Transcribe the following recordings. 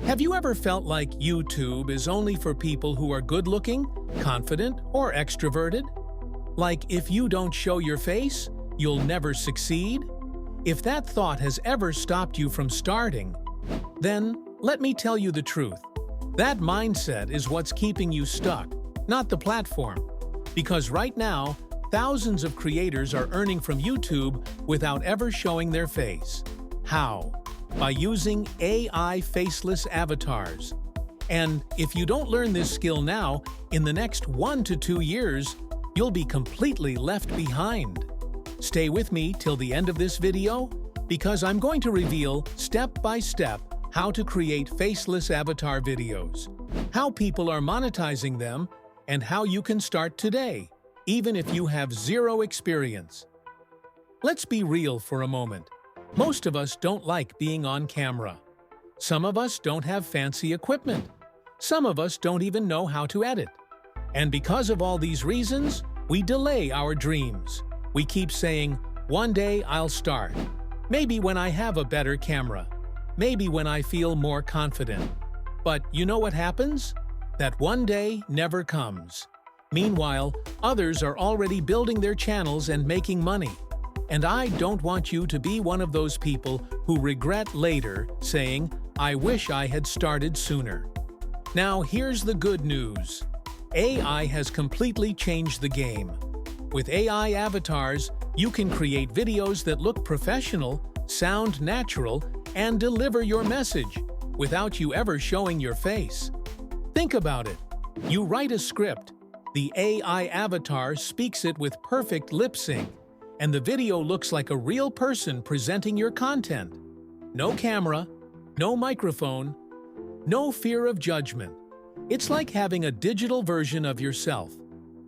Have you ever felt like YouTube is only for people who are good-looking, confident, or extroverted? Like if you don't show your face, you'll never succeed? If that thought has ever stopped you from starting, then let me tell you the truth. That mindset is what's keeping you stuck, not the platform. Because right now, thousands of creators are earning from YouTube without ever showing their face. How? By using AI faceless avatars. And if you don't learn this skill now, in the next 1 to 2 years, you'll be completely left behind. Stay with me till the end of this video, because I'm going to reveal step by step how to create faceless avatar videos, how people are monetizing them, and how you can start today, even if you have zero experience. Let's be real for a moment. Most of us don't like being on camera. Some of us don't have fancy equipment. Some of us don't even know how to edit. And because of all these reasons, we delay our dreams. We keep saying, one day I'll start. Maybe when I have a better camera. Maybe when I feel more confident. But you know what happens? That one day never comes. Meanwhile, others are already building their channels and making money. And I don't want you to be one of those people who regret later saying, I wish I had started sooner. Now here's the good news. AI has completely changed the game. With AI avatars, you can create videos that look professional, sound natural, and deliver your message without you ever showing your face. Think about it. You write a script, the AI avatar speaks it with perfect lip sync, and the video looks like a real person presenting your content. No camera, no microphone, no fear of judgment. It's like having a digital version of yourself.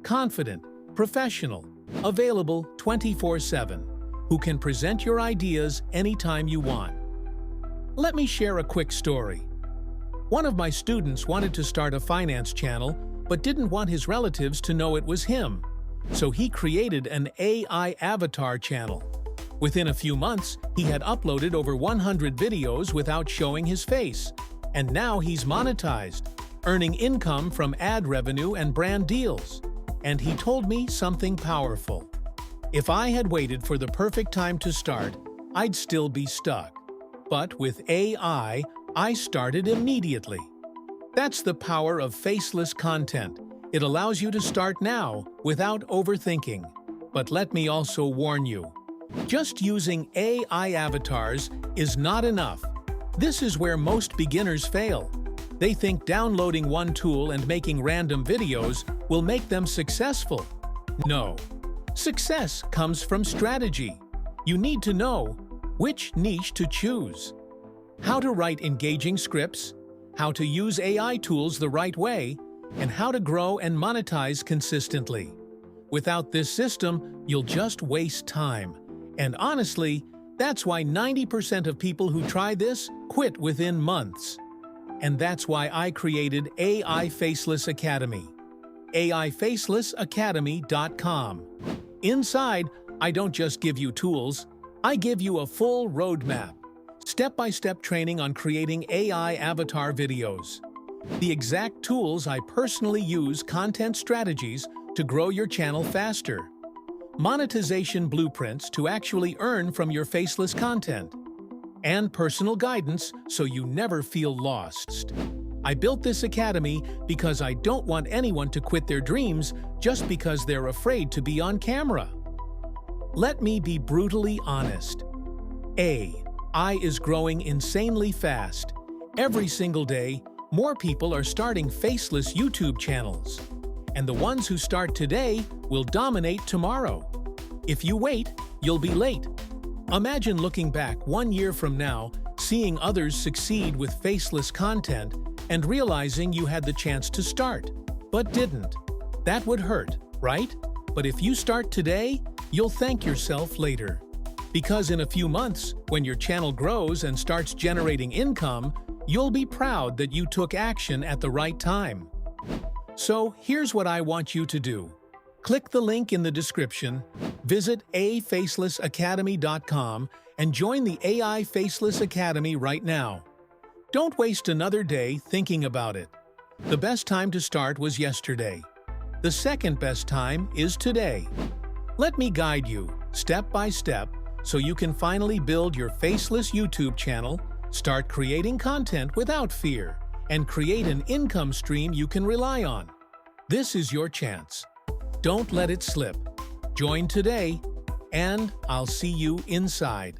Confident, professional, available 24/7, who can present your ideas anytime you want. Let me share a quick story. One of my students wanted to start a finance channel, but didn't want his relatives to know it was him. So he created an AI avatar channel. Within a few months, he had uploaded over 100 videos without showing his face. And now he's monetized, earning income from ad revenue and brand deals. And he told me something powerful. If I had waited for the perfect time to start, I'd still be stuck. But with AI, I started immediately. That's the power of faceless content. It allows you to start now without overthinking. But let me also warn you, just using AI avatars is not enough. This is where most beginners fail. They think downloading one tool and making random videos will make them successful. No. Success comes from strategy. You need to know which niche to choose, how to write engaging scripts, how to use AI tools the right way, and how to grow and monetize consistently. Without this system, you'll just waste time. And honestly, that's why 90% of people who try this quit within months. And that's why I created AI Faceless Academy. AIFacelessAcademy.com. Inside, I don't just give you tools, I give you a full roadmap. Step-by-step training on creating AI avatar videos. The exact tools I personally use, content strategies to grow your channel faster. Monetization blueprints to actually earn from your faceless content. And personal guidance so you never feel lost. I built this academy because I don't want anyone to quit their dreams just because they're afraid to be on camera. Let me be brutally honest. AI is growing insanely fast. Every single day, more people are starting faceless YouTube channels. And the ones who start today will dominate tomorrow. If you wait, you'll be late. Imagine looking back 1 year from now, seeing others succeed with faceless content, and realizing you had the chance to start, but didn't. That would hurt, right? But if you start today, you'll thank yourself later. Because in a few months, when your channel grows and starts generating income, you'll be proud that you took action at the right time. So here's what I want you to do. Click the link in the description, visit AIFacelessAcademy.com, and join the AI Faceless Academy right now. Don't waste another day thinking about it. The best time to start was yesterday. The second best time is today. Let me guide you, step by step, so you can finally build your Faceless YouTube channel, start creating content without fear, and create an income stream you can rely on. This is your chance. Don't let it slip. Join today, and I'll see you inside.